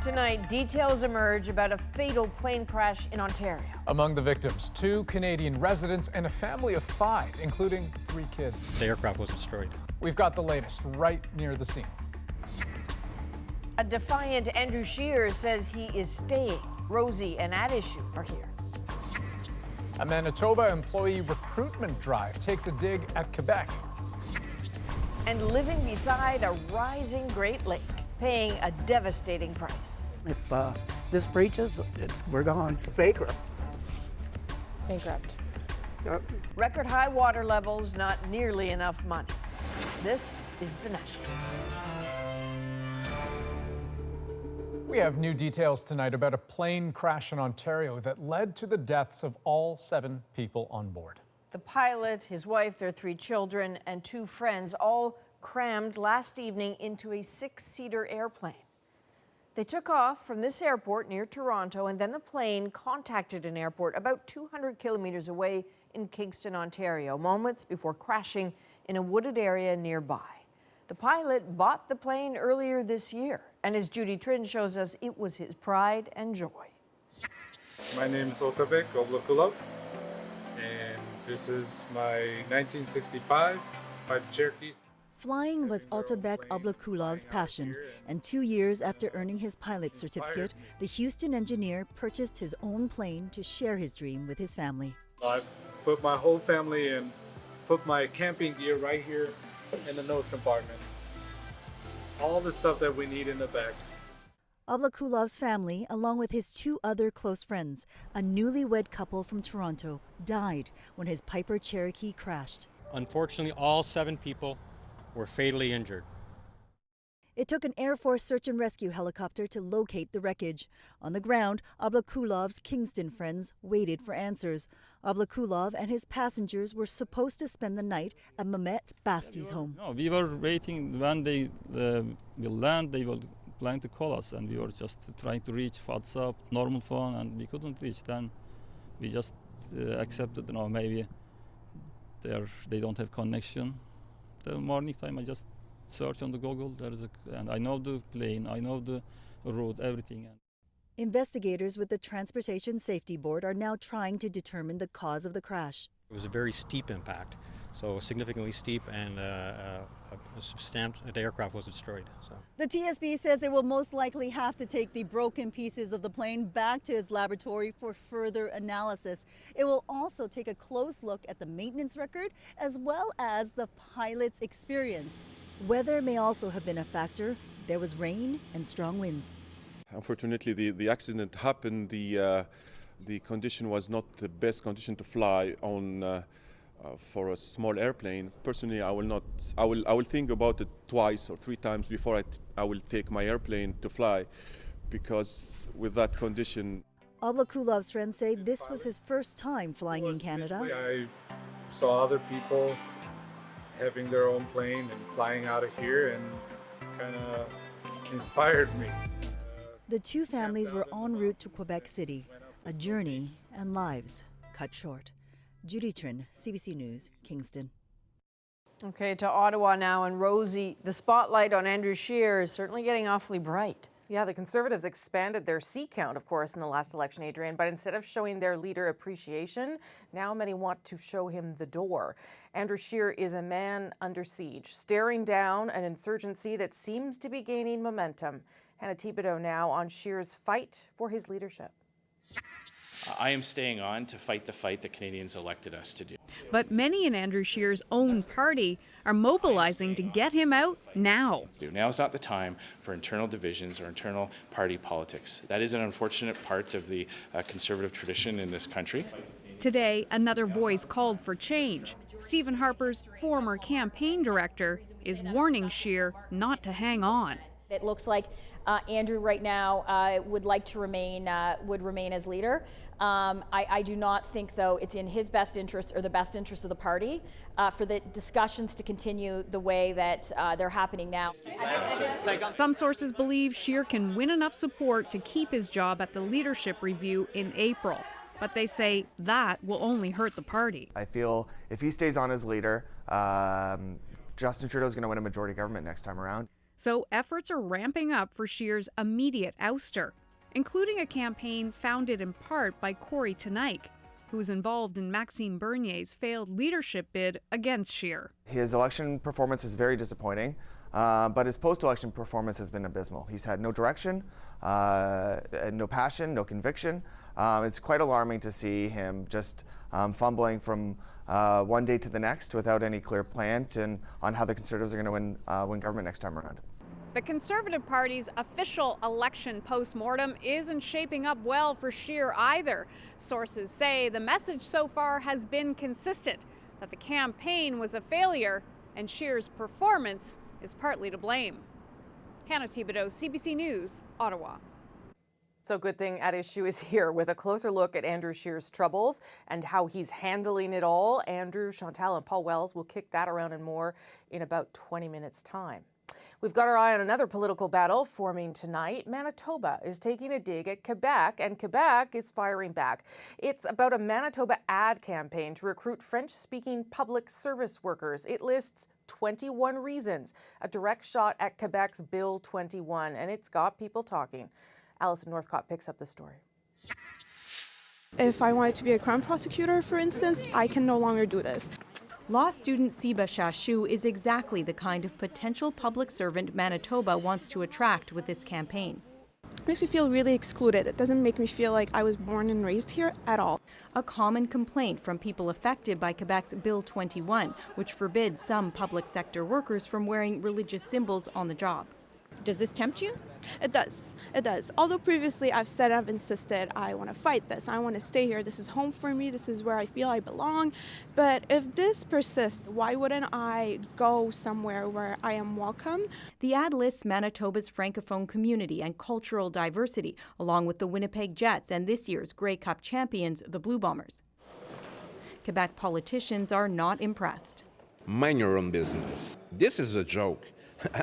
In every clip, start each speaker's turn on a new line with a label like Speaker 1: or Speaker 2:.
Speaker 1: Tonight, details emerge about a fatal plane crash in Ontario.
Speaker 2: Among the victims, 2 Canadian residents and a family of 5, including 3 kids.
Speaker 3: The aircraft was destroyed.
Speaker 2: We've got the latest right near the scene.
Speaker 1: A defiant Andrew Scheer says he is staying. Rosie and At Issue are here.
Speaker 2: A Manitoba employee recruitment drive takes a dig at Quebec.
Speaker 1: And living beside a rising Great Lake, paying a devastating price.
Speaker 4: If this breaches, we're gone. Bankrupt.
Speaker 1: Bankrupt.
Speaker 4: Yep.
Speaker 1: Record high water levels, not nearly enough money. This is The National.
Speaker 2: We have new details tonight about a plane crash in Ontario that led to the deaths of all 7 people on board.
Speaker 1: The pilot, his wife, their 3 children, and 2 friends all crammed last evening into a 6-seater airplane. They took off from this airport near Toronto, and then the plane contacted an airport about 200 kilometers away in Kingston, Ontario, moments before crashing in a wooded area nearby. The pilot bought the plane earlier this year, and as Judy Trin shows us, it was his pride and joy.
Speaker 5: My name is Otabek Oblakulov, and this is my 1965 Piper Cherokee.
Speaker 6: Flying was Otabek Oblakulov's passion, and 2 years after earning his pilot's certificate, the Houston engineer purchased his own plane to share his dream with his family.
Speaker 5: I put my whole family in, put my camping gear right here in the nose compartment. All the stuff that we need in the back.
Speaker 6: Oblakulov's family, along with his 2 other close friends, a newlywed couple from Toronto, died when his Piper Cherokee crashed.
Speaker 3: Unfortunately, all 7 people were fatally injured.
Speaker 6: It took an Air Force search and rescue helicopter to locate the wreckage. On the ground, Oblakulov's Kingston friends waited for answers. Oblakulov and his passengers were supposed to spend the night at Mehmet Basti's home.
Speaker 7: No, we were waiting when they will land. They were planning to call us, and we were just trying to reach WhatsApp, normal phone, and we couldn't reach. Then we just accepted, maybe they don't have connection. The morning time, I just search on the Google. And I know the plane, I know the route, everything.
Speaker 6: Investigators with the Transportation Safety Board are now trying to determine the cause of the crash.
Speaker 3: It was a very steep impact, so significantly steep, and the aircraft was destroyed. So.
Speaker 6: The TSB says it will most likely have to take the broken pieces of the plane back to its laboratory for further analysis. It will also take a close look at the maintenance record as well as the pilot's experience. Weather may also have been a factor. There was rain and strong winds.
Speaker 8: Unfortunately, the accident happened. The condition was not the best condition to fly on for a small airplane. Personally, I will think about it 2 or 3 times before I will take my airplane to fly, because with that condition.
Speaker 6: Oblakulov's friends say this was his first time flying in Canada.
Speaker 5: I saw other people having their own plane and flying out of here, and kind of inspired me.
Speaker 6: The 2 families were en route to Quebec City, a journey and lives cut short. Judy Trin, CBC News, Kingston.
Speaker 1: Okay, to Ottawa now, and Rosie, the spotlight on Andrew Scheer is certainly getting awfully bright.
Speaker 9: Yeah, the Conservatives expanded their seat count, of course, in the last election, Adrian, but instead of showing their leader appreciation, now many want to show him the door. Andrew Scheer is a man under siege, staring down an insurgency that seems to be gaining momentum. Hannah Thibodeau now on Scheer's fight for his leadership.
Speaker 10: I am staying on to fight the fight that Canadians elected us to do.
Speaker 11: But many in Andrew Scheer's own party are mobilizing to get him out now.
Speaker 10: Now is not the time for internal divisions or internal party politics. That is an unfortunate part of the Conservative tradition in this country.
Speaker 11: Today, another voice called for change. Stephen Harper's former campaign director is warning Scheer not to hang on.
Speaker 12: It looks like Andrew right now would like to remain as leader. I do not think, though, it's in his best interest or the best interest of the party for the discussions to continue the way that they're happening now.
Speaker 11: Some sources believe Scheer can win enough support to keep his job at the leadership review in April. But they say that will only hurt the party.
Speaker 13: I feel if he stays on as leader, Justin Trudeau is going to win a majority government next time around.
Speaker 11: So efforts are ramping up for Scheer's immediate ouster, including a campaign founded in part by Corey Tenike, who was involved in Maxime Bernier's failed leadership bid against Scheer.
Speaker 13: His election performance was very disappointing, but his post-election performance has been abysmal. He's had no direction, no passion, no conviction. It's quite alarming to see him just fumbling from one day to the next without any clear plan on how the Conservatives are going to win government next time around.
Speaker 11: The Conservative Party's official election post-mortem isn't shaping up well for Scheer either. Sources say the message so far has been consistent, that the campaign was a failure and Scheer's performance is partly to blame. Hannah Thibodeau, CBC News, Ottawa.
Speaker 9: So good thing At Issue is here with a closer look at Andrew Scheer's troubles and how he's handling it all. Andrew, Chantal, and Paul Wells will kick that around and more in about 20 minutes' time. We've got our eye on another political battle forming tonight. Manitoba is taking a dig at Quebec, and Quebec is firing back. It's about a Manitoba ad campaign to recruit French-speaking public service workers. It lists 21 reasons, a direct shot at Quebec's Bill 21, and it's got people talking. Alison Northcott picks up the story.
Speaker 14: If I wanted to be a crime prosecutor, for instance, I can no longer do this.
Speaker 15: Law student Siba Shashu is exactly the kind of potential public servant Manitoba wants to attract with this campaign.
Speaker 14: It makes me feel really excluded. It doesn't make me feel like I was born and raised here at all.
Speaker 15: A common complaint from people affected by Quebec's Bill 21, which forbids some public sector workers from wearing religious symbols on the job.
Speaker 14: Does this tempt you? It does. It does. Although previously I've insisted I want to fight this. I want to stay here. This is home for me. This is where I feel I belong. But if this persists, why wouldn't I go somewhere where I am welcome?
Speaker 15: The ad lists Manitoba's Francophone community and cultural diversity, along with the Winnipeg Jets and this year's Grey Cup champions, the Blue Bombers. Quebec politicians are not impressed.
Speaker 16: Mind your own business. This is a joke.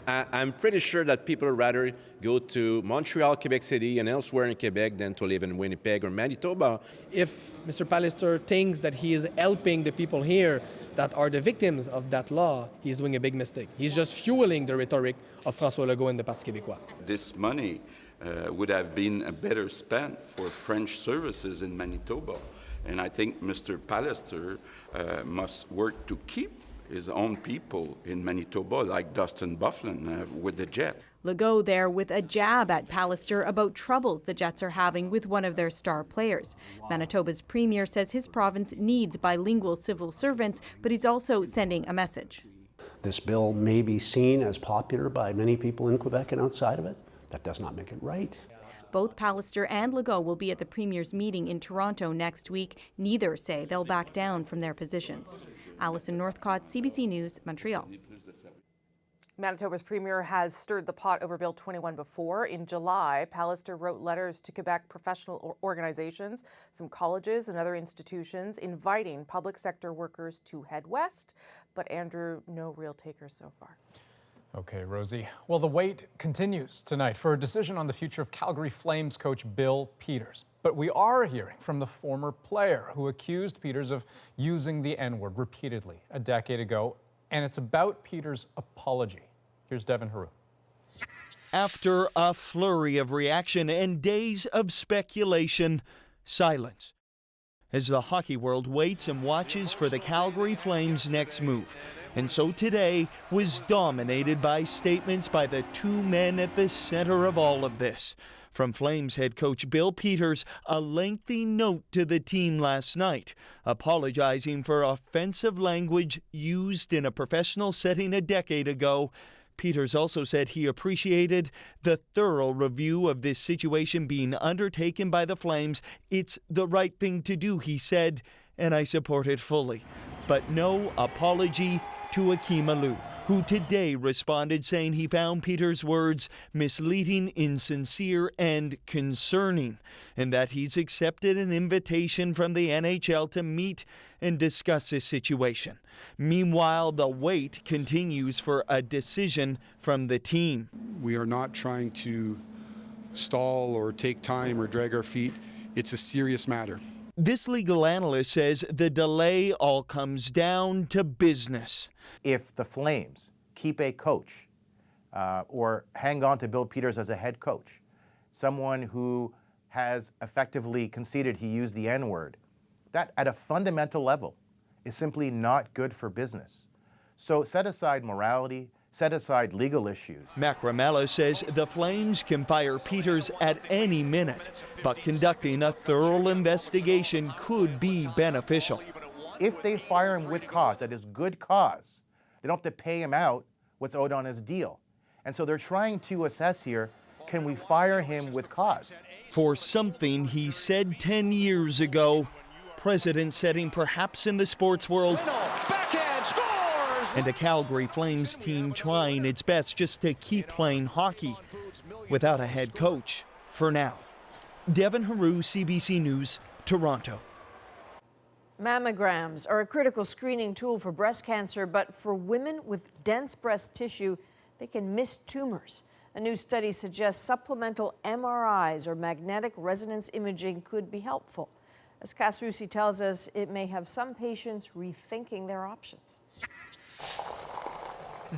Speaker 16: I'm pretty sure that people would rather go to Montreal, Quebec City, and elsewhere in Quebec than to live in Winnipeg or Manitoba.
Speaker 17: If Mr. Pallister thinks that he is helping the people here that are the victims of that law, he's doing a big mistake. He's just fueling the rhetoric of François Legault and the Parti québécois.
Speaker 18: This money would have been better spent for French services in Manitoba. And I think Mr. Pallister must work to keep his own people in Manitoba, like Dustin Byfuglien with the Jets.
Speaker 15: Legault there with a jab at Pallister about troubles the Jets are having with one of their star players. Manitoba's premier says his province needs bilingual civil servants, but he's also sending a message.
Speaker 19: This bill may be seen as popular by many people in Quebec and outside of it. That does not make it right.
Speaker 15: Both Pallister and Legault will be at the Premier's meeting in Toronto next week. Neither say they'll back down from their positions. Alison Northcott, CBC News, Montreal.
Speaker 9: Manitoba's Premier has stirred the pot over Bill 21 before. In July, Pallister wrote letters to Quebec professional organizations, some colleges and other institutions, inviting public sector workers to head west. But Andrew, no real takers so far.
Speaker 2: Okay, Rosie. Well, the wait continues tonight for a decision on the future of Calgary Flames coach Bill Peters. But we are hearing from the former player who accused Peters of using the N-word repeatedly a decade ago, and it's about Peters' apology. Here's Devin Haru.
Speaker 20: After a flurry of reaction and days of speculation, silence as the hockey world waits and watches for the Calgary Flames' next move. And so today was dominated by statements by the two men at the center of all of this. From Flames head coach Bill Peters, a lengthy note to the team last night, apologizing for offensive language used in a professional setting a decade ago. Peters also said he appreciated the thorough review of this situation being undertaken by the Flames. It's the right thing to do, he said, and I support it fully. But no apology to Akim Aliu, who today responded saying he found Peters' words misleading, insincere, and concerning, and that he's accepted an invitation from the NHL to meet and discuss this situation. Meanwhile, the wait continues for a decision from the team.
Speaker 21: We are not trying to stall or take time or drag our feet. It's a serious matter.
Speaker 20: This legal analyst says the delay all comes down to business.
Speaker 22: If the Flames keep a coach
Speaker 4: or hang on to Bill Peters as a head coach, someone who has effectively conceded he used the N-word, that at a fundamental level is simply not good for business. So set aside morality, set aside legal issues.
Speaker 20: Macramella says the Flames can fire Peters at any minute, but conducting a thorough investigation could be beneficial.
Speaker 4: If they fire him with cause, that is good cause, they don't have to pay him out what's owed on his deal. And so they're trying to assess here, can we fire him with cause?
Speaker 20: For something he said 10 years ago, precedent setting perhaps in the sports world, and a Calgary Flames team trying its best just to keep playing hockey without a head coach for now. Devin Haru, CBC News, Toronto.
Speaker 1: Mammograms are a critical screening tool for breast cancer, but for women with dense breast tissue, they can miss tumors. A new study suggests supplemental MRIs or magnetic resonance imaging could be helpful. As Cass Russi tells us, it may have some patients rethinking their options.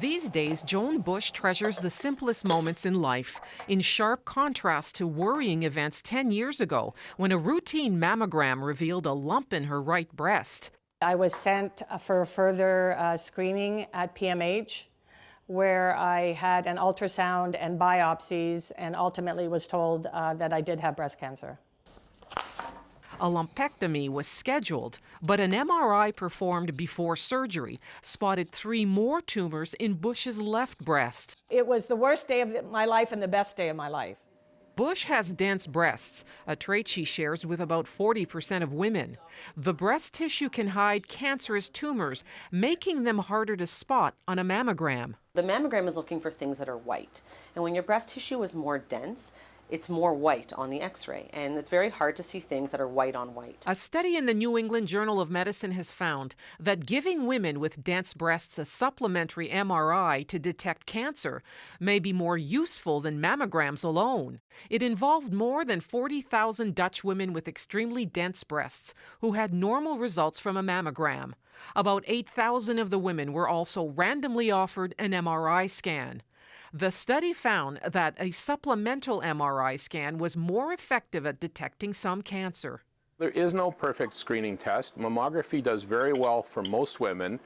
Speaker 22: These days, Joan Bush treasures the simplest moments in life, in sharp contrast to worrying events 10 years ago when a routine mammogram revealed a lump in her right breast.
Speaker 23: I was sent for further screening at PMH, where I had an ultrasound and biopsies, and ultimately was told that I did have breast cancer.
Speaker 22: A lumpectomy was scheduled, but an MRI performed before surgery spotted 3 more tumors in Bush's left breast.
Speaker 23: It was the worst day of my life and the best day of my life.
Speaker 22: Bush has dense breasts, a trait she shares with about 40% of women. The breast tissue can hide cancerous tumors, making them harder to spot on a mammogram.
Speaker 24: The mammogram is looking for things that are white, and when your breast tissue is more dense, it's more white on the x-ray, and it's very hard to see things that are white on white.
Speaker 22: A study in the New England Journal of Medicine has found that giving women with dense breasts a supplementary MRI to detect cancer may be more useful than mammograms alone. It involved more than 40,000 Dutch women with extremely dense breasts who had normal results from a mammogram. About 8,000 of the women were also randomly offered an MRI scan. The study found that a supplemental MRI scan was more effective at detecting some cancer.
Speaker 25: There is no perfect screening test. Mammography does very well for most women,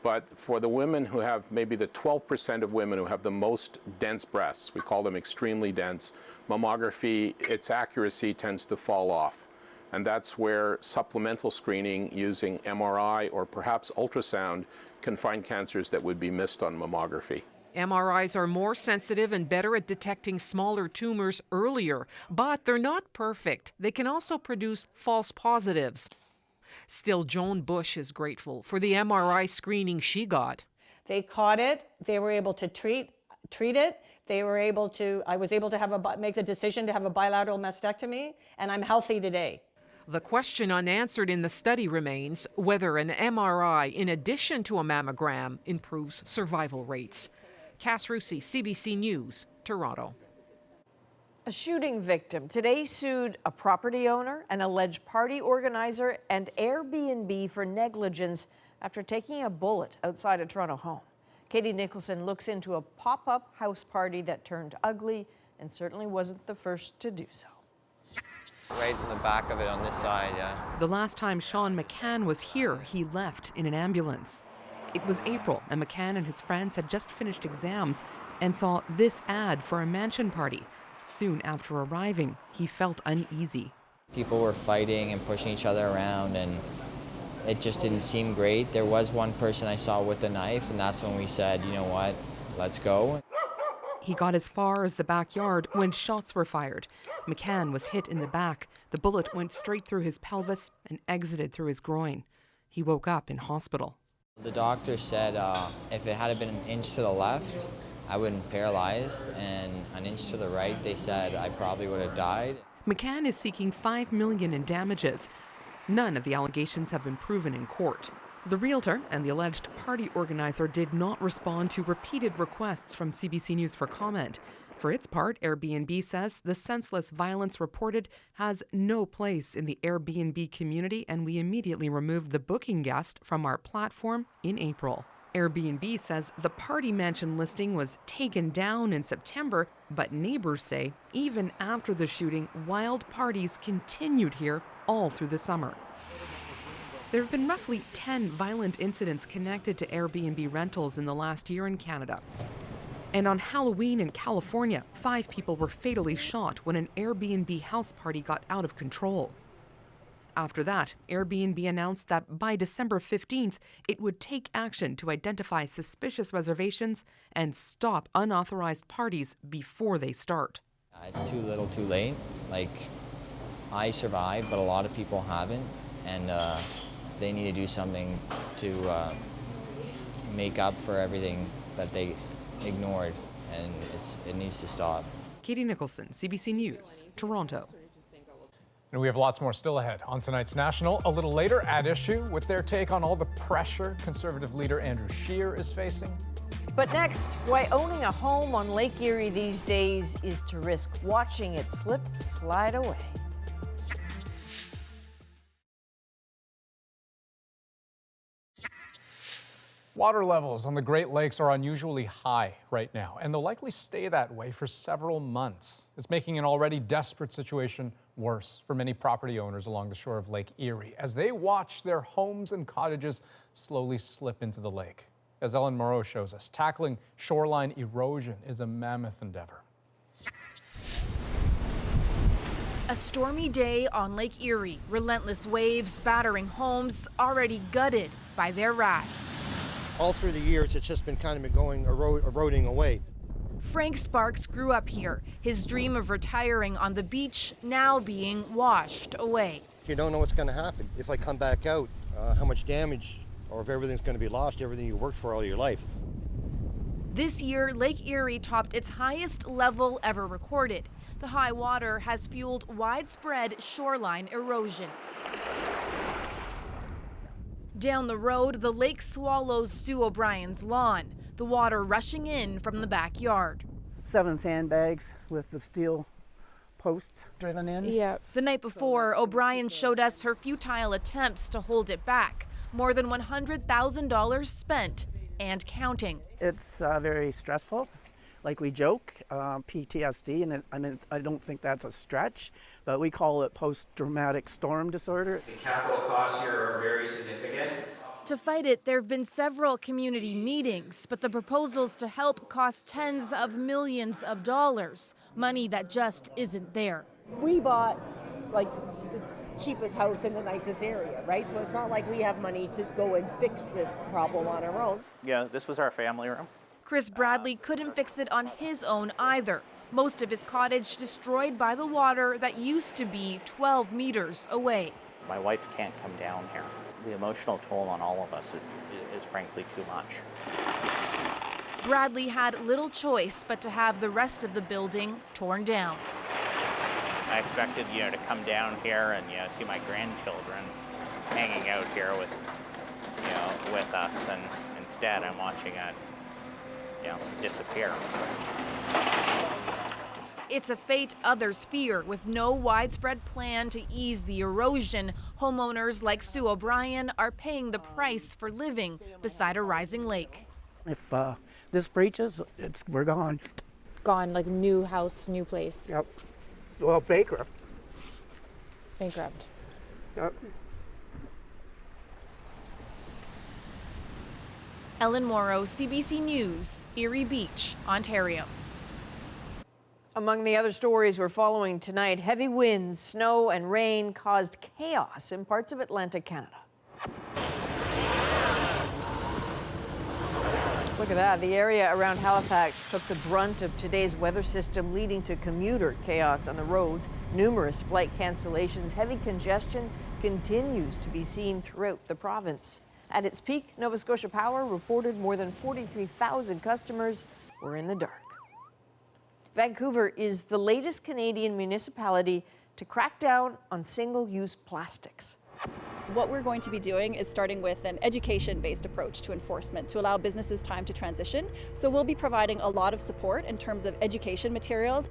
Speaker 25: but for the women who have maybe the 12% of women who have the most dense breasts, we call them extremely dense, mammography, its accuracy tends to fall off. And that's where supplemental screening using MRI or perhaps ultrasound can find cancers that would be missed on mammography.
Speaker 22: MRIs are more sensitive and better at detecting smaller tumors earlier, but they're not perfect. They can also produce false positives. Still, Joan Bush is grateful for the MRI screening she got.
Speaker 23: They caught it. They were able to treat it. They were able to. I was able to make the decision to have a bilateral mastectomy, and I'm healthy today.
Speaker 22: The question unanswered in the study remains whether an MRI, in addition to a mammogram, improves survival rates. Cass Russi, CBC News, Toronto.
Speaker 1: A shooting victim today sued a property owner, an alleged party organizer, and Airbnb for negligence after taking a bullet outside a Toronto home. Katie Nicholson looks into a pop-up house party that turned ugly and certainly wasn't the first to do so.
Speaker 26: Right in the back of it on this side, yeah.
Speaker 22: The last time Sean McCann was here, he left in an ambulance. It was April, and McCann and his friends had just finished exams and saw this ad for a mansion party. Soon after arriving, he felt uneasy.
Speaker 26: People were fighting and pushing each other around, and it just didn't seem great. There was one person I saw with a knife, and that's when we said, you know what, let's go.
Speaker 22: He got as far as the backyard when shots were fired. McCann was hit in the back. The bullet went straight through his pelvis and exited through his groin. He woke up in hospital.
Speaker 26: The doctor said if it had been an inch to the left, I would have been paralyzed, and an inch to the right, they said I probably would have died.
Speaker 22: McCann is seeking $5 million in damages. None of the allegations have been proven in court. The realtor and the alleged party organizer did not respond to repeated requests from CBC News for comment. For its part, Airbnb says the senseless violence reported has no place in the Airbnb community, and we immediately removed the booking guest from our platform in April. Airbnb says the party mansion listing was taken down in September, but neighbors say even after the shooting, wild parties continued here all through the summer. There have been roughly 10 violent incidents connected to Airbnb rentals in the last year in Canada. And on Halloween in California, 5 people were fatally shot when an Airbnb house party got out of control. After that, Airbnb announced that by December 15th, it would take action to identify suspicious reservations and stop unauthorized parties before they start.
Speaker 26: It's too little too late. Like, I survived, but a lot of people haven't, and they need to do something to make up for everything that they ignored, and it needs to stop.
Speaker 22: Katie Nicholson, CBC News, Toronto.
Speaker 2: And we have lots more still ahead on tonight's National. A little later, At Issue, with their take on all the pressure Conservative leader Andrew Scheer is facing.
Speaker 1: But next, why owning a home on Lake Erie these days is to risk watching it slide away.
Speaker 2: Water levels on the Great Lakes are unusually high right now, and they'll likely stay that way for several months. It's making an already desperate situation worse for many property owners along the shore of Lake Erie as they watch their homes and cottages slowly slip into the lake. As Ellen Moreau shows us, tackling shoreline erosion is a mammoth endeavor.
Speaker 3: A stormy day on Lake Erie, relentless waves battering homes already gutted by their wrath.
Speaker 5: All through the years, it's just been kind of going eroding away.
Speaker 3: Frank Sparks grew up here, his dream of retiring on the beach now being washed away.
Speaker 5: You don't know what's going to happen. If I come back out, how much damage, or if everything's going to be lost, everything you worked for all your life.
Speaker 3: This year, Lake Erie topped its highest level ever recorded. The high water has fueled widespread shoreline erosion. Down the road, the lake swallows Sue O'Brien's lawn, the water rushing in from the backyard.
Speaker 6: 7 sandbags with the steel posts driven in.
Speaker 3: Yeah. The night before, O'Brien showed us her futile attempts to hold it back. More than $100,000 spent and
Speaker 6: It's very stressful. Like we joke, PTSD, and I don't think that's a stretch, but we call it post-traumatic storm disorder.
Speaker 7: The capital costs here are very significant.
Speaker 3: To fight it, there have been several community meetings, but the proposals to help cost tens of millions of dollars, money that just isn't there.
Speaker 8: We bought like the cheapest house in the nicest area, right? So it's not like we have money to go and fix this problem on our own.
Speaker 10: Yeah, this was our family room.
Speaker 3: Chris Bradley couldn't fix it on his own either. Most of his cottage destroyed by the water that used to be 12 meters away.
Speaker 10: My wife can't come down here. The emotional toll on all of us is frankly too much.
Speaker 3: Bradley had little choice but to have the rest of the building torn down.
Speaker 10: I expected, to come down here and, see my grandchildren hanging out here with us, and instead I'm watching it, disappear.
Speaker 3: It's a fate others fear. With no widespread plan to ease the erosion, homeowners like Sue O'Brien are paying the price for living beside a rising lake.
Speaker 6: If this breaches, we're gone.
Speaker 27: Gone, like new house, new place.
Speaker 6: Yep. Well, bankrupt.
Speaker 27: Bankrupt.
Speaker 6: Yep.
Speaker 3: Ellen Morrow, CBC News, Erie Beach, Ontario.
Speaker 1: Among the other stories we're following tonight, heavy winds, snow, and rain caused chaos in parts of Atlantic Canada. Look at that. The area around Halifax took the brunt of today's weather system, leading to commuter chaos on the roads. Numerous flight cancellations. Heavy congestion continues to be seen throughout the province. At its peak, Nova Scotia Power reported more than 43,000 customers were in the dark. Vancouver is the latest Canadian municipality to crack down on single-use plastics.
Speaker 28: What we're going to be doing is starting with an education-based approach to enforcement to allow businesses time to transition. So we'll be providing a lot of support in terms of education materials.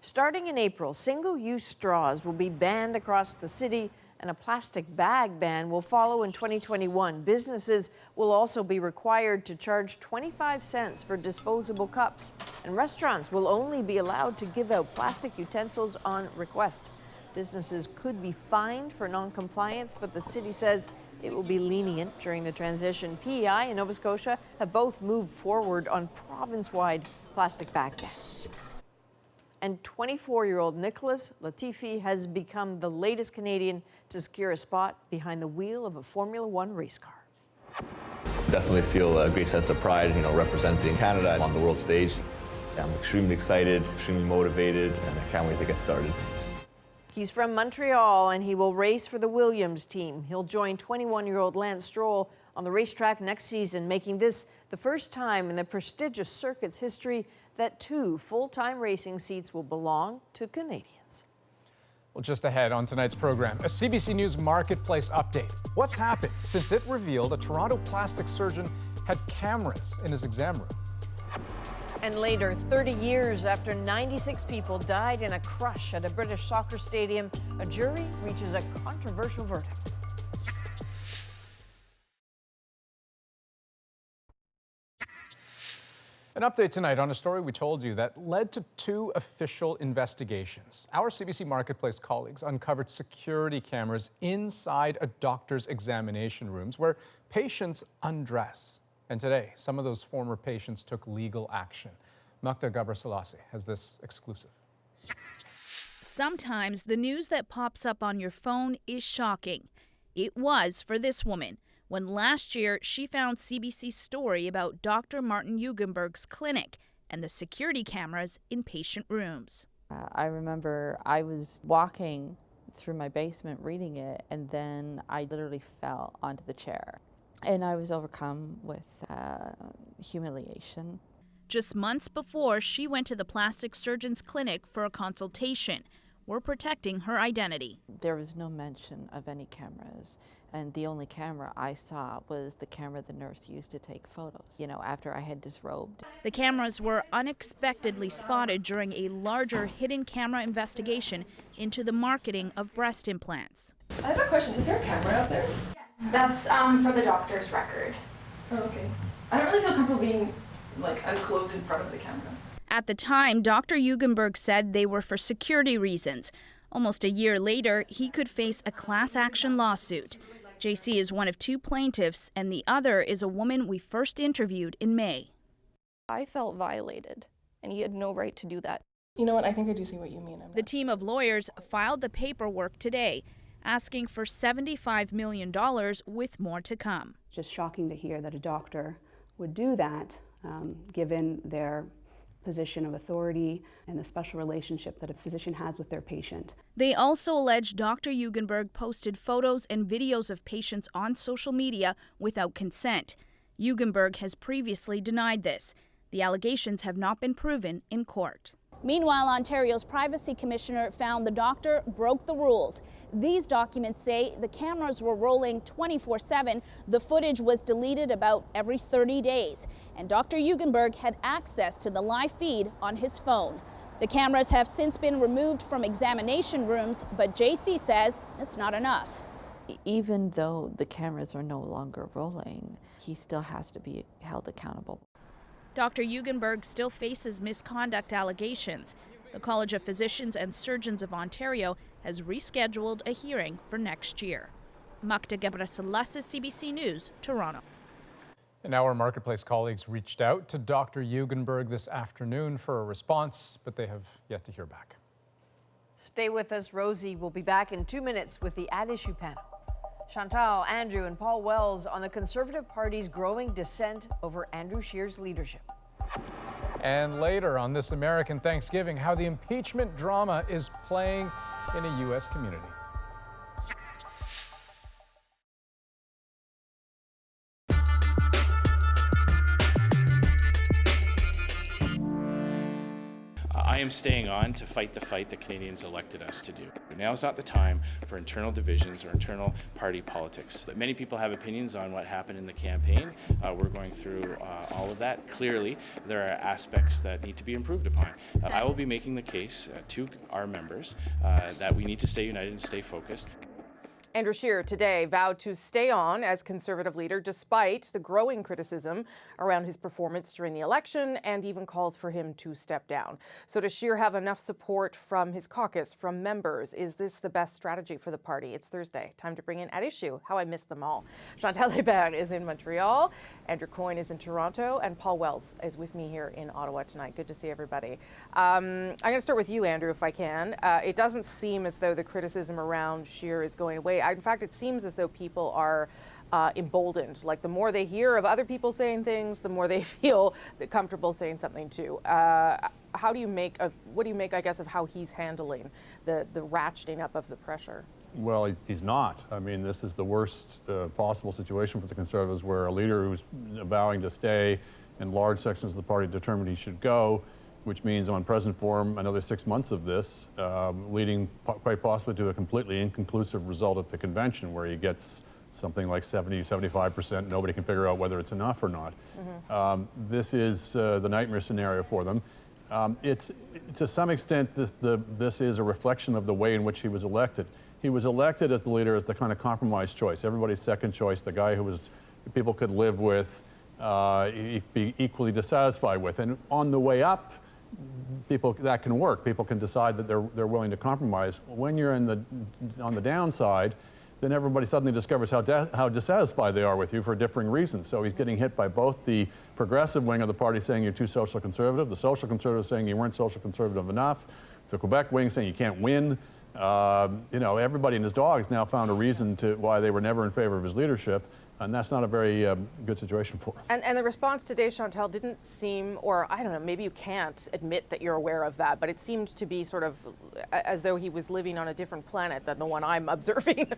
Speaker 1: Starting in April, single-use straws will be banned across the city and a plastic bag ban will follow in 2021. Businesses will also be required to charge 25 cents for disposable cups, and restaurants will only be allowed to give out plastic utensils on request. Businesses could be fined for non-compliance, but the city says it will be lenient during the transition. PEI and Nova Scotia have both moved forward on province-wide plastic bag bans. And 24-year-old Nicholas Latifi has become the latest Canadian to secure a spot behind the wheel of a Formula One race car.
Speaker 11: Definitely feel a great sense of pride, representing Canada on the world stage. I'm extremely excited, extremely motivated, and I can't wait to get started.
Speaker 1: He's from Montreal, and he will race for the Williams team. He'll join 21-year-old Lance Stroll on the racetrack next season, making this the first time in the prestigious circuit's history that 2 full-time racing seats will belong to Canadians.
Speaker 2: Well, just ahead on tonight's program, a CBC News Marketplace update. What's happened since it revealed a Toronto plastic surgeon had cameras in his exam room?
Speaker 1: And later, 30 years after 96 people died in a crush at a British soccer stadium, a jury reaches a controversial verdict.
Speaker 2: An update tonight on a story we told you that led to 2 official investigations. Our CBC Marketplace colleagues uncovered security cameras inside a doctor's examination rooms where patients undress. And today, some of those former patients took legal action. Makta Gabraselassie has this exclusive.
Speaker 12: Sometimes the news that pops up on your phone is shocking. It was for this woman when last year she found CBC's story about Dr. Martin Hugenberg's clinic and the security cameras in patient rooms.
Speaker 13: I remember I was walking through my basement reading it, and then I literally fell onto the chair. And I was overcome with humiliation.
Speaker 12: Just months before, she went to the plastic surgeon's clinic for a consultation. We're protecting her identity.
Speaker 13: There was no mention of any cameras, and the only camera I saw was the camera the nurse used to take photos, after I had disrobed.
Speaker 12: The cameras were unexpectedly spotted during a larger hidden camera investigation into the marketing of breast implants.
Speaker 14: I have a question. Is there a camera out there?
Speaker 16: That's for the doctor's record.
Speaker 14: Oh, okay. I don't really feel comfortable being unclothed in front of the camera.
Speaker 12: At the time, Dr. Hugenberg said they were for security reasons. Almost a year later, he could face a class action lawsuit. JC is one of 2 plaintiffs, and the other is a woman we first interviewed in May.
Speaker 16: I felt violated, and he had no right to do that.
Speaker 14: You know what? I think I do see what you mean.
Speaker 12: The team of lawyers filed the paperwork today, asking for $75 million with more to come.
Speaker 17: Just shocking to hear that a doctor would do that, given their position of authority and the special relationship that a physician has with their patient.
Speaker 12: They also allege Dr. Hugenberg posted photos and videos of patients on social media without consent. Hugenberg has previously denied this. The allegations have not been proven in court.
Speaker 16: Meanwhile, Ontario's privacy commissioner found the doctor broke the rules. These documents say the cameras were rolling 24/7. The footage was deleted about every 30 days. And Dr. Hugenberg had access to the live feed on his phone. The cameras have since been removed from examination rooms, but JC says it's not enough.
Speaker 13: Even though the cameras are no longer rolling, he still has to be held accountable.
Speaker 12: Dr. Hugenberg still faces misconduct allegations. The College of Physicians and Surgeons of Ontario has rescheduled a hearing for next year. Makta Gabraselassie, CBC News, Toronto.
Speaker 2: And our Marketplace colleagues reached out to Dr. Hugenberg this afternoon for a response, but they have yet to hear back.
Speaker 1: Stay with us. Rosie will be back in 2 minutes with the At Issue panel. Chantal, Andrew, and Paul Wells on the Conservative Party's growing dissent over Andrew Scheer's leadership.
Speaker 2: And later on This American Thanksgiving, how the impeachment drama is playing in a U.S. community.
Speaker 18: I am staying on to fight the fight that Canadians elected us to do. Now is not the time for internal divisions or internal party politics. But many people have opinions on what happened in the campaign. We're going through all of that. Clearly, there are aspects that need to be improved upon. I will be making the case to our members that we need to stay united and stay focused.
Speaker 4: Andrew Scheer today vowed to stay on as Conservative leader despite the growing criticism around his performance during the election and even calls for him to step down. So does Scheer have enough support from his caucus, from members? Is this the best strategy for the party? It's Thursday. Time to bring in At Issue, how I missed them all. Chantal Hébert is in Montreal, Andrew Coyne is in Toronto, and Paul Wells is with me here in Ottawa tonight. Good to see everybody. I'm going to start with you, Andrew, if I can. It doesn't seem as though the criticism around Scheer is going away. In fact, it seems as though people are emboldened. Like the more they hear of other people saying things, the more they feel comfortable saying something too. What do you make, I guess, of how he's handling the ratcheting up of the pressure?
Speaker 9: Well, he's not. I mean, this is the worst possible situation for the Conservatives, where a leader who's vowing to stay and large sections of the party determined he should go, which means on present form another 6 months of this, leading quite possibly to a completely inconclusive result at the convention, where he gets something like 70, 75%. Nobody can figure out whether it's enough or not. This is the nightmare scenario for them. It's to some extent, this is a reflection of the way in which he was elected. He was elected as the leader as the kind of compromise choice, everybody's second choice, the guy who people could live with, be equally dissatisfied with. And on the way up, that can work. People can decide that they're willing to compromise. When you're on the downside, then everybody suddenly discovers how dissatisfied they are with you for differing reasons. So he's getting hit by both the progressive wing of the party saying you're too social conservative, the social conservatives saying you weren't social conservative enough, the Quebec wing saying you can't win. Everybody and his dog has now found a reason why they were never in favor of his leadership. And that's not a very good situation for him.
Speaker 4: And the response today, Chantal, didn't seem, or I don't know, maybe you can't admit that you're aware of that, but it seemed to be sort of as though he was living on a different planet than the one I'm observing.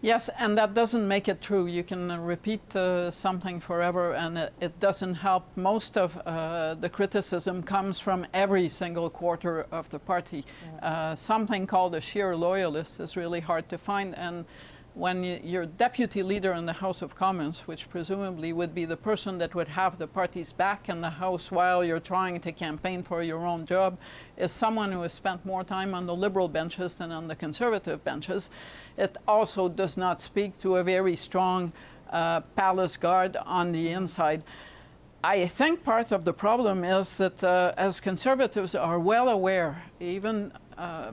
Speaker 15: Yes, and that doesn't make it true. You can repeat something forever, and it doesn't help. Most of the criticism comes from every single quarter of the party. Something called a Scheer loyalist is really hard to find, and when you're deputy leader in the House of Commons, which presumably would be the person that would have the party's back in the House while you're trying to campaign for your own job, is someone who has spent more time on the Liberal benches than on the Conservative benches. It also does not speak to a very strong palace guard on the inside. I think part of the problem is that as Conservatives are well aware, even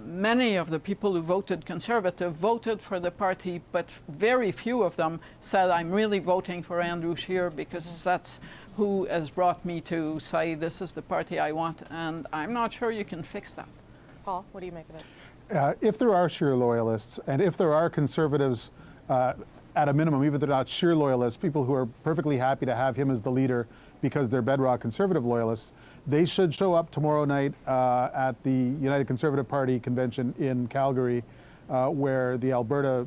Speaker 15: many of the people who voted Conservative voted for the party, but very few of them said, I'm really voting for Andrew Scheer because that's who has brought me to say this is the party I want, and I'm not sure you can fix that.
Speaker 4: Paul, what do you make of it?
Speaker 19: If there are Scheer loyalists, and if there are Conservatives at a minimum, even if they're not Scheer loyalists, people who are perfectly happy to have him as the leader because they're bedrock Conservative loyalists, they should show up tomorrow night at the United Conservative Party convention in Calgary, where the Alberta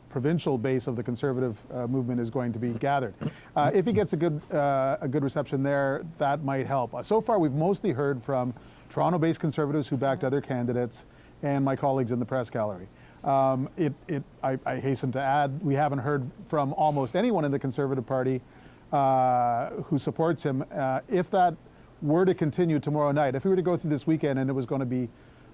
Speaker 19: provincial base of the Conservative movement is going to be gathered. If he gets a good reception there, that might help. So far, we've mostly heard from Toronto-based Conservatives who backed other candidates and my colleagues in the press gallery. I hasten to add, we haven't heard from almost anyone in the Conservative Party who supports him. If that were to continue tomorrow night, if we were to go through this weekend and it was going to be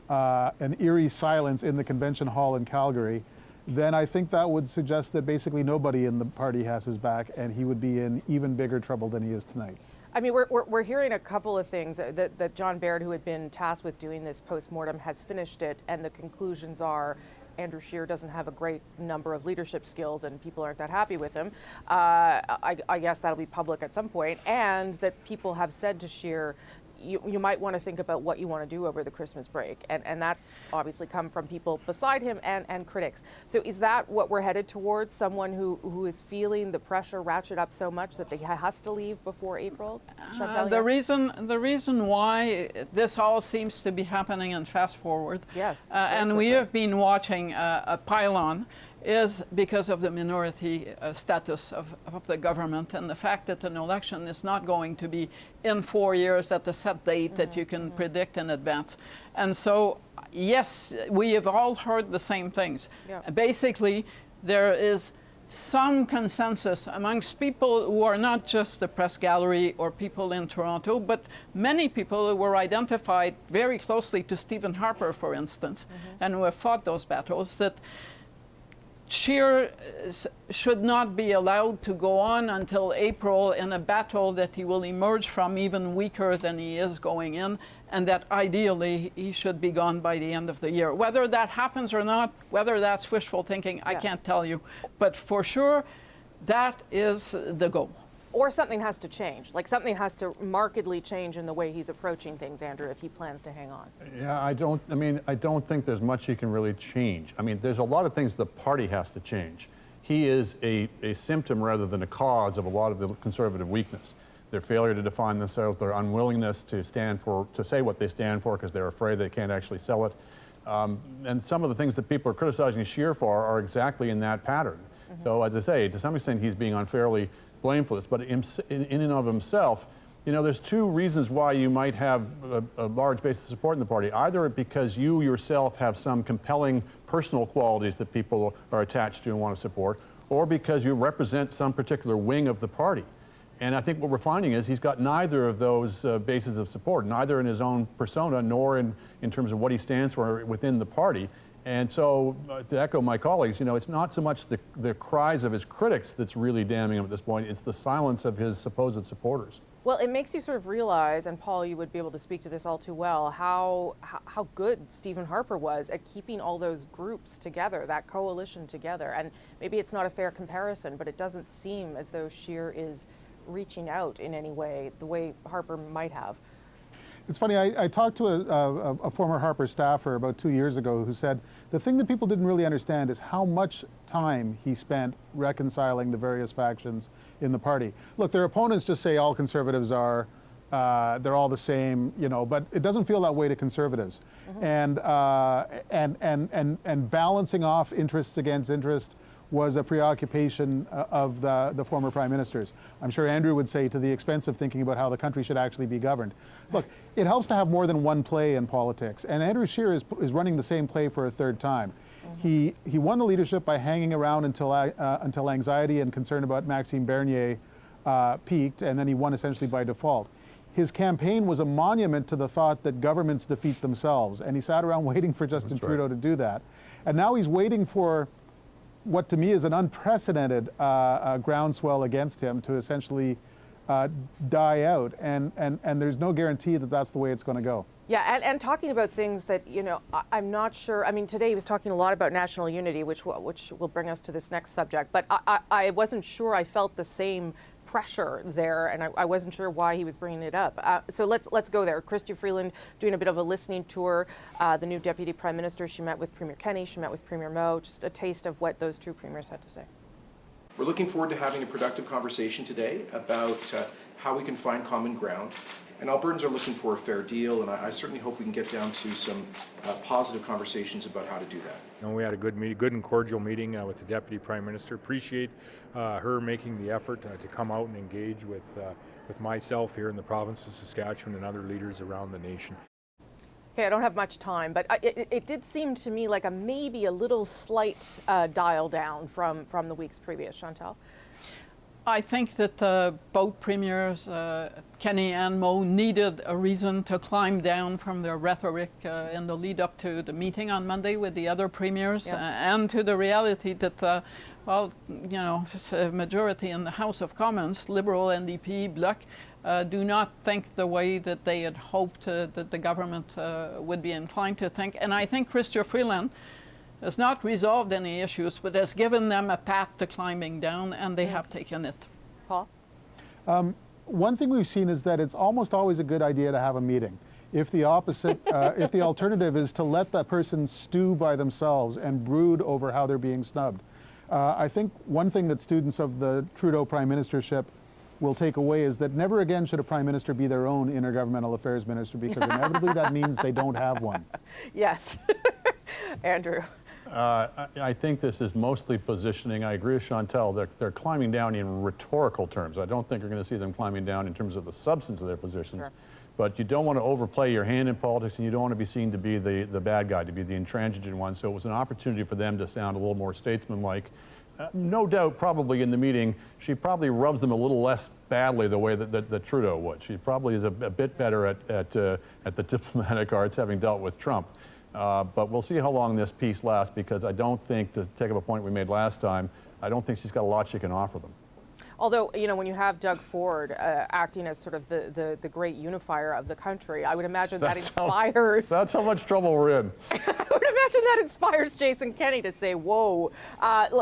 Speaker 19: an eerie silence in the convention hall in Calgary, then I think that would suggest that basically nobody in the party has his back, and he would be in even bigger trouble than he is tonight.
Speaker 4: I mean, we're hearing a couple of things that John Baird, who had been tasked with doing this post-mortem, has finished it, and the conclusions are Andrew Scheer doesn't have a great number of leadership skills and people aren't that happy with him. I guess that'll be public at some point, and that people have said to Scheer, you might want to think about what you want to do over the Christmas break. And that's obviously come from people beside him and critics. So is that what we're headed towards? Someone who is feeling the pressure ratchet up so much that they has to leave before April?
Speaker 15: The reason why this all seems to be happening in fast forward,
Speaker 4: yes,
Speaker 15: and we have been watching a pile-on, is because of the minority status of the government and the fact that an election is not going to be in 4 years at a set date that you can predict in advance. And so, yes, we have all heard the same things.
Speaker 4: Yeah.
Speaker 15: Basically, there is some consensus amongst people who are not just the press gallery or people in Toronto, but many people who were identified very closely to Stephen Harper, for instance, and who have fought those battles, that Scheer should not be allowed to go on until April in a battle that he will emerge from even weaker than he is going in, and that ideally he should be gone by the end of the year. Whether that happens or not, whether that's wishful thinking, I can't tell you. But for sure, that is the goal.
Speaker 4: Or something has to change. Like something has to markedly change in the way he's approaching things, Andrew, if he plans to hang on.
Speaker 9: Yeah, I don't think there's much he can really change. I mean, there's a lot of things the party has to change. He is a symptom rather than a cause of a lot of the conservative weakness. Their failure to define themselves, their unwillingness to say what they stand for because they're afraid they can't actually sell it. And some of the things that people are criticizing Scheer for are exactly in that pattern. So as I say, to some extent he's being unfairly blamed for this, but in and of himself, you know, there's two reasons why you might have a large base of support in the party. Either because you yourself have some compelling personal qualities that people are attached to and want to support, or because you represent some particular wing of the party. And I think what we're finding is he's got neither of those bases of support, neither in his own persona nor in terms of what he stands for within the party. And so, to echo my colleagues, you know, it's not so much the cries of his critics that's really damning him at this point, it's the silence of his supposed supporters.
Speaker 4: Well, it makes you sort of realize, and Paul, you would be able to speak to this all too well, how good Stephen Harper was at keeping all those groups together, that coalition together. And maybe it's not a fair comparison, but it doesn't seem as though Scheer is reaching out in any way, the way Harper might have.
Speaker 19: It's funny, I talked to a former Harper staffer about 2 years ago who said the thing that people didn't really understand is how much time he spent reconciling the various factions in the party. Look, their opponents just say all conservatives are, they're all the same, you know, but it doesn't feel that way to conservatives. And balancing off interests against interest was a preoccupation of the former prime ministers. I'm sure Andrew would say to the expense of thinking about how the country should actually be governed. Look, it helps to have more than one play in politics, and Andrew Scheer is running the same play for a third time. He won the leadership by hanging around until anxiety and concern about Maxime Bernier peaked, and then he won essentially by default. His campaign was a monument to the thought that governments defeat themselves, and he sat around waiting for Justin Trudeau to do that. And now he's waiting for what to me is an unprecedented groundswell against him to essentially die out, and there's no guarantee that that's the way it's going to go.
Speaker 4: Yeah, and talking about things that, you know, I'm not sure, I mean, today he was talking a lot about national unity, which will bring us to this next subject, but I wasn't sure I felt the same pressure there, and I wasn't sure why he was bringing it up. So let's go there. Chrystia Freeland doing a bit of a listening tour. The new Deputy Prime Minister, she met with Premier Kenney, she met with Premier Moe, just a taste of what those two premiers had to say.
Speaker 5: We're looking forward to having a productive conversation today about how we can find common ground. And Albertans are looking for a fair deal, and I certainly hope we can get down to some positive conversations about how to do that.
Speaker 20: You know, we had a good and cordial meeting with the Deputy Prime Minister. Appreciate her making the effort to come out and engage with myself here in the province of Saskatchewan and other leaders around the nation.
Speaker 4: Okay, I don't have much time, but it did seem to me like maybe a little slight dial down from the weeks previous. Chantal?
Speaker 15: I think that both premiers, Kenney and Moe, needed a reason to climb down from their rhetoric in the lead up to the meeting on Monday with the other premiers, and to the reality that, well, you know, a majority in the House of Commons, Liberal, NDP, Bloc, do not think the way that they had hoped that the government would be inclined to think. And I think Chrystia Freeland has not resolved any issues, but has given them a path to climbing down, and they have taken it.
Speaker 4: Paul?
Speaker 19: One thing we've seen is that it's almost always a good idea to have a meeting. If the opposite, if the alternative is to let that person stew by themselves and brood over how they're being snubbed. I think one thing that students of the Trudeau prime ministership will take away is that never again should a prime minister be their own intergovernmental affairs minister, because inevitably that means they don't have one.
Speaker 4: Yes. Andrew?
Speaker 9: I think this is mostly positioning. I agree with Chantal. They're climbing down in rhetorical terms. I don't think you're going to see them climbing down in terms of the substance of their positions. Sure. But you don't want to overplay your hand in politics, and you don't want to be seen to be the bad guy, to be the intransigent one. So it was an opportunity for them to sound a little more statesmanlike. No doubt, probably in the meeting, she probably rubs them a little less badly the way that Trudeau would. She probably is a bit better at the diplomatic arts, having dealt with Trump. but we'll see how long this peace lasts, because I don't think, to take up a point we made last time, I don't think she's got a lot she can offer them.
Speaker 4: Although, you know, when you have Doug Ford acting as sort of the great unifier of the country, I would imagine that inspires...
Speaker 9: That's how much trouble we're in.
Speaker 4: I would imagine that inspires Jason Kenney to say, whoa.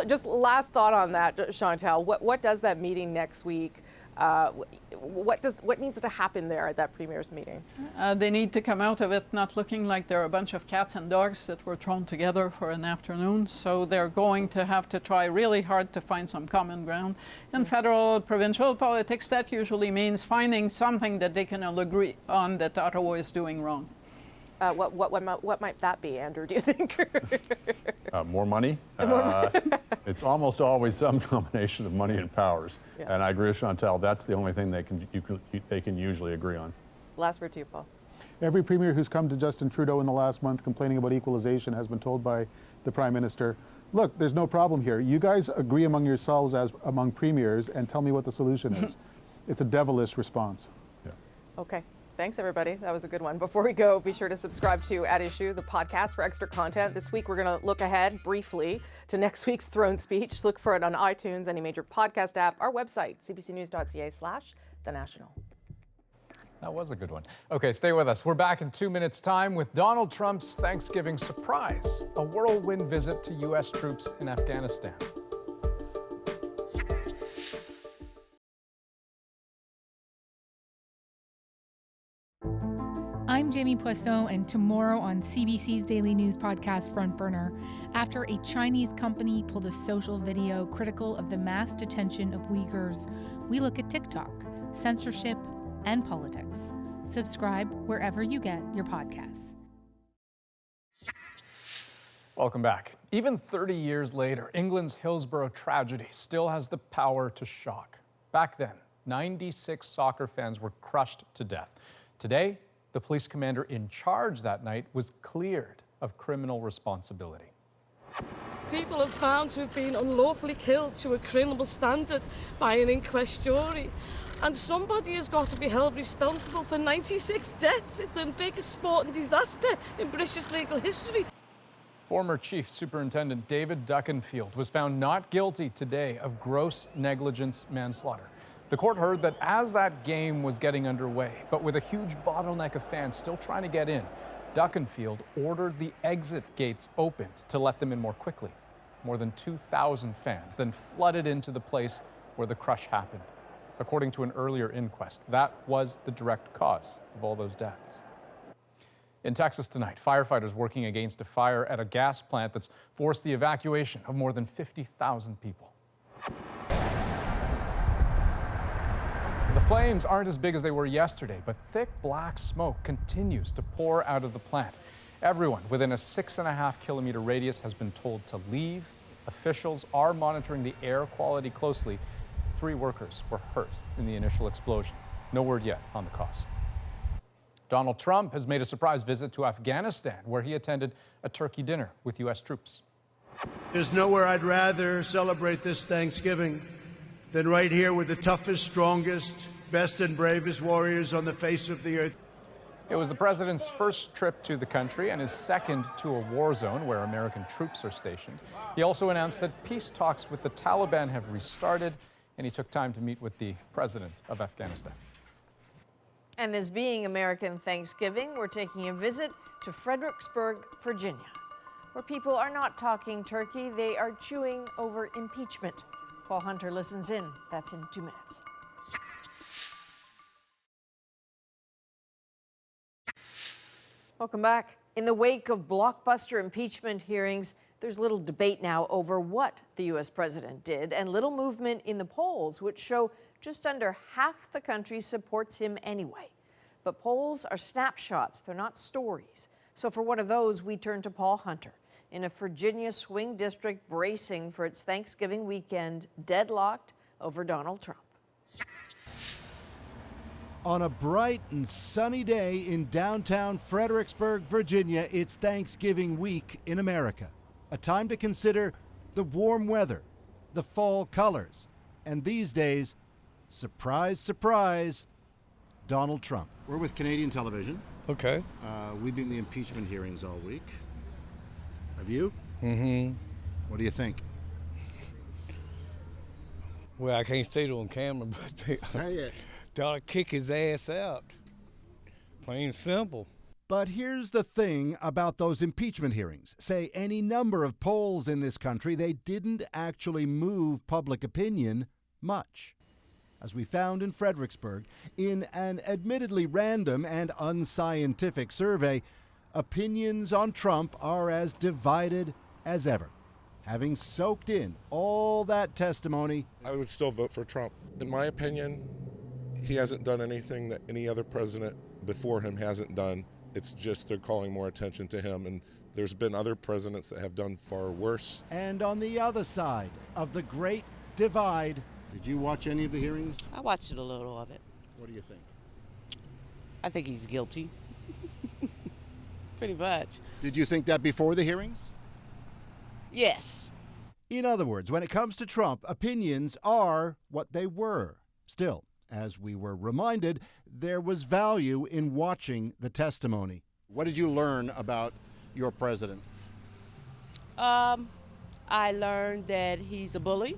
Speaker 4: Just last thought on that, Chantal. What does that meeting next week, what needs to happen there at that Premier's meeting?
Speaker 15: They need to come out of it not looking like they're a bunch of cats and dogs that were thrown together for an afternoon. So they're going to have to try really hard to find some common ground. In federal, provincial politics, that usually means finding something that they can all agree on that Ottawa is doing wrong.
Speaker 4: What might that be, Andrew, do you think?
Speaker 9: More money. It's almost always some combination of money and powers. Yeah. And I agree with Chantal, that's the only thing they can usually agree on.
Speaker 4: Last word to you, Paul.
Speaker 19: Every premier who's come to Justin Trudeau in the last month complaining about equalization has been told by the Prime Minister, look, there's no problem here. You guys agree among yourselves as among premiers and tell me what the solution is. It's a devilish response.
Speaker 9: Yeah.
Speaker 4: Okay. Thanks, everybody. That was a good one. Before we go, be sure to subscribe to At Issue, the podcast, for extra content. This week, we're going to look ahead briefly to next week's throne speech. Look for it on iTunes, any major podcast app, our website, cbcnews.ca/thenational.
Speaker 2: That was a good one. Okay, stay with us. We're back in 2 minutes' time with Donald Trump's Thanksgiving surprise, a whirlwind visit to U.S. troops in Afghanistan.
Speaker 7: I'm Jamie Poisson, and tomorrow on CBC's daily news podcast Front Burner, after a Chinese company pulled a social video critical of the mass detention of Uyghurs, we look at TikTok, censorship, and politics. Subscribe wherever you get your podcasts.
Speaker 2: Welcome back. Even 30 years later, England's Hillsborough tragedy still has the power to shock. Back then, 96 soccer fans were crushed to death. Today, the police commander in charge that night was cleared of criminal responsibility.
Speaker 8: People are found to have been unlawfully killed to a criminal standard by an inquest jury. And somebody has got to be held responsible for 96 deaths. It's the biggest sporting disaster in British legal history.
Speaker 2: Former Chief Superintendent David Duckenfield was found not guilty today of gross negligence manslaughter. The court heard that as that game was getting underway, but with a huge bottleneck of fans still trying to get in, Duckenfield ordered the exit gates opened to let them in more quickly. More than 2,000 fans then flooded into the place where the crush happened. According to an earlier inquest, that was the direct cause of all those deaths. In Texas tonight, firefighters working against a fire at a gas plant that's forced the evacuation of more than 50,000 people. The flames aren't as big as they were yesterday, but thick black smoke continues to pour out of the plant. Everyone within a 6.5-kilometer radius has been told to leave. Officials are monitoring the air quality closely. 3 workers were hurt in the initial explosion. No word yet on the cause. Donald Trump has made a surprise visit to Afghanistan, where he attended a turkey dinner with U.S. troops.
Speaker 21: There's nowhere I'd rather celebrate this Thanksgiving than right here with the toughest, strongest, best and bravest warriors on the face of the earth.
Speaker 2: It was the president's first trip to the country and his second to a war zone where American troops are stationed. He also announced that peace talks with the Taliban have restarted, and he took time to meet with the president of Afghanistan.
Speaker 1: And this being American Thanksgiving, we're taking a visit to Fredericksburg, Virginia, where people are not talking turkey, they are chewing over impeachment. Paul Hunter listens in. That's in 2 minutes. Welcome back. In the wake of blockbuster impeachment hearings, there's little debate now over what the U.S. president did and little movement in the polls, which show just under half the country supports him anyway. But polls are snapshots, they're not stories. So for one of those, we turn to Paul Hunter in a Virginia swing district bracing for its Thanksgiving weekend, deadlocked over Donald Trump.
Speaker 22: On a bright and sunny day in downtown Fredericksburg, Virginia, it's Thanksgiving week in America. A time to consider the warm weather, the fall colors, and these days, surprise, surprise, Donald Trump.
Speaker 3: We're with Canadian television.
Speaker 6: Okay.
Speaker 22: We've been in the impeachment hearings all week. Have you?
Speaker 6: Mm-hmm.
Speaker 22: What do you think?
Speaker 6: Well, I can't say it on camera, but
Speaker 22: Say it.
Speaker 6: They'll kick his ass out. Plain simple.
Speaker 22: But here's the thing about those impeachment hearings. Say any number of polls in this country, they didn't actually move public opinion much. As we found in Fredericksburg, in an admittedly random and unscientific survey, opinions on Trump are as divided as ever. Having soaked in all that testimony,
Speaker 10: I would still vote for Trump. In my opinion, he hasn't done anything that any other president before him hasn't done. It's just they're calling more attention to him, and there's been other presidents that have done far worse.
Speaker 22: and on the other side of the great divide.
Speaker 3: Did you watch any of the hearings?
Speaker 23: I watched it a little of it.
Speaker 3: What do you think?
Speaker 23: I think he's guilty. Pretty much.
Speaker 3: Did you think that before the hearings?
Speaker 23: Yes.
Speaker 22: In other words, when it comes to Trump, opinions are what they were. Still, as we were reminded, there was value in watching the testimony.
Speaker 3: What did you learn about your president?
Speaker 23: I learned that he's a bully,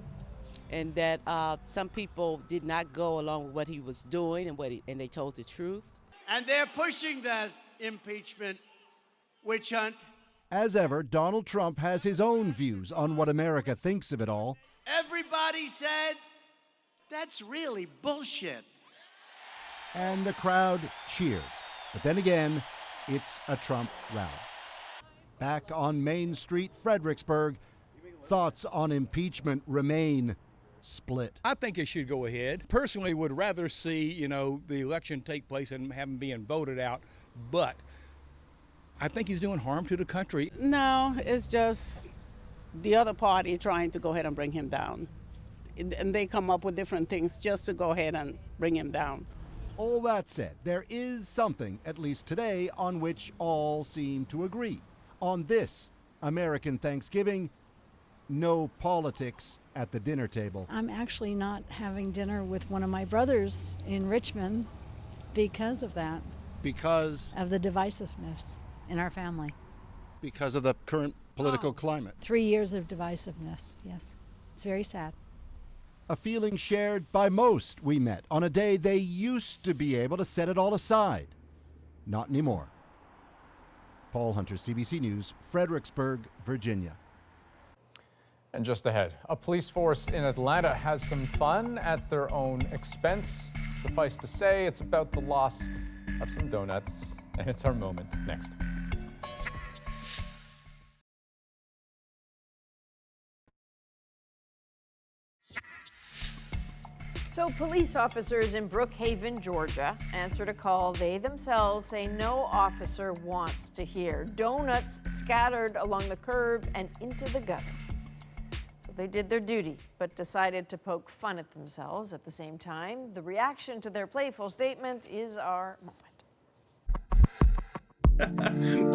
Speaker 23: and that some people did not go along with what he was doing, and they told the truth.
Speaker 21: And they're pushing that impeachment witch hunt.
Speaker 22: As ever, Donald Trump has his own views on what America thinks of it all.
Speaker 21: Everybody said, that's really bullshit.
Speaker 22: And the crowd cheered. But then again, it's a Trump rally. Back on Main Street, Fredericksburg, thoughts on impeachment remain split.
Speaker 6: I think it should go ahead. Personally, would rather see, the election take place and have him being voted out, but I think he's doing harm to the country.
Speaker 23: No, it's just the other party trying to go ahead and bring him down. And they come up with different things just to go ahead and bring him down.
Speaker 22: All that said, there is something, at least today, on which all seem to agree. On this American Thanksgiving, no politics at the dinner table.
Speaker 24: I'm actually not having dinner with one of my brothers in Richmond because of that.
Speaker 3: Because?
Speaker 24: Of the divisiveness in our family.
Speaker 3: Because of the current political climate.
Speaker 24: 3 years of divisiveness, yes. It's very sad.
Speaker 22: A feeling shared by most we met on a day they used to be able to set it all aside. Not anymore. Paul Hunter, CBC News, Fredericksburg, Virginia.
Speaker 2: And just ahead, a police force in Atlanta has some fun at their own expense. Suffice to say, it's about the loss of some donuts, and it's our moment next.
Speaker 1: So police officers in Brookhaven, Georgia, answered a call they themselves say no officer wants to hear. Donuts scattered along the curb and into the gutter. So they did their duty, but decided to poke fun at themselves at the same time. The reaction to their playful statement is our moment.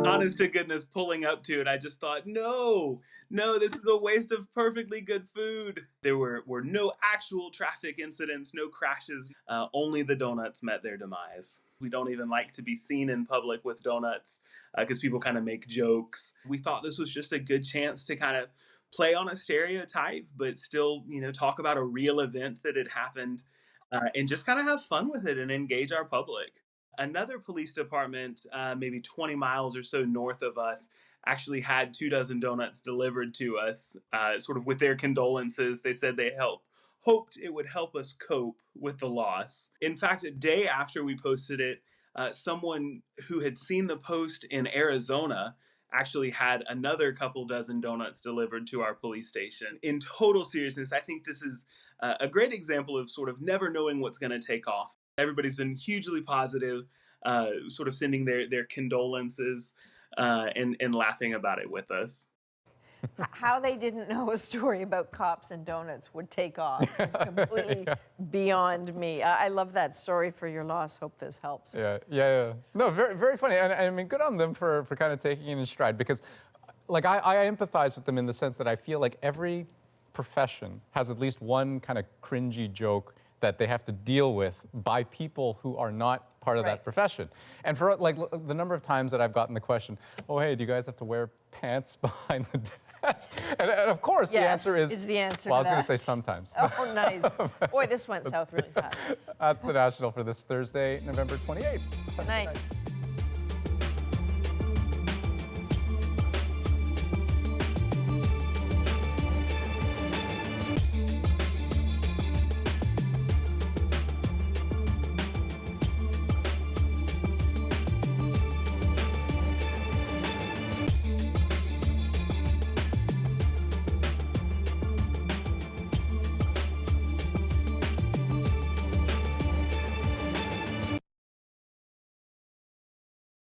Speaker 25: Honest to goodness, pulling up to it, I just thought, no, this is a waste of perfectly good food. There were no actual traffic incidents, no crashes. Only the donuts met their demise. We don't even like to be seen in public with donuts because people kind of make jokes. We thought this was just a good chance to kind of play on a stereotype, but still, talk about a real event that had happened and just kind of have fun with it and engage our public. Another police department, maybe 20 miles or so north of us, actually had 24 donuts delivered to us, sort of with their condolences. They said they hoped it would help us cope with the loss. In fact, a day after we posted it, someone who had seen the post in Arizona actually had another couple dozen donuts delivered to our police station. In total seriousness, I think this is a great example of sort of never knowing what's going to take off. Everybody's been hugely positive, sort of sending their condolences and laughing about it with us.
Speaker 1: How they didn't know a story about cops and donuts would take off is completely beyond me. I love that story for your loss. Hope this helps.
Speaker 2: Yeah. No, very, very funny. And I mean, good on them for kind of taking it in stride because, like, I empathize with them in the sense that I feel like every profession has at least one kind of cringy joke that they have to deal with by people who are not part of that profession. And for like the number of times that I've gotten the question, oh, hey, do you guys have to wear pants behind the desk? And of course, the answer is
Speaker 1: the answer.
Speaker 2: Well, I was
Speaker 1: to
Speaker 2: going
Speaker 1: that.
Speaker 2: to say sometimes.
Speaker 1: Oh, nice. Boy, this went south really fast.
Speaker 2: That's the National for this Thursday, November 28th.
Speaker 1: Good night.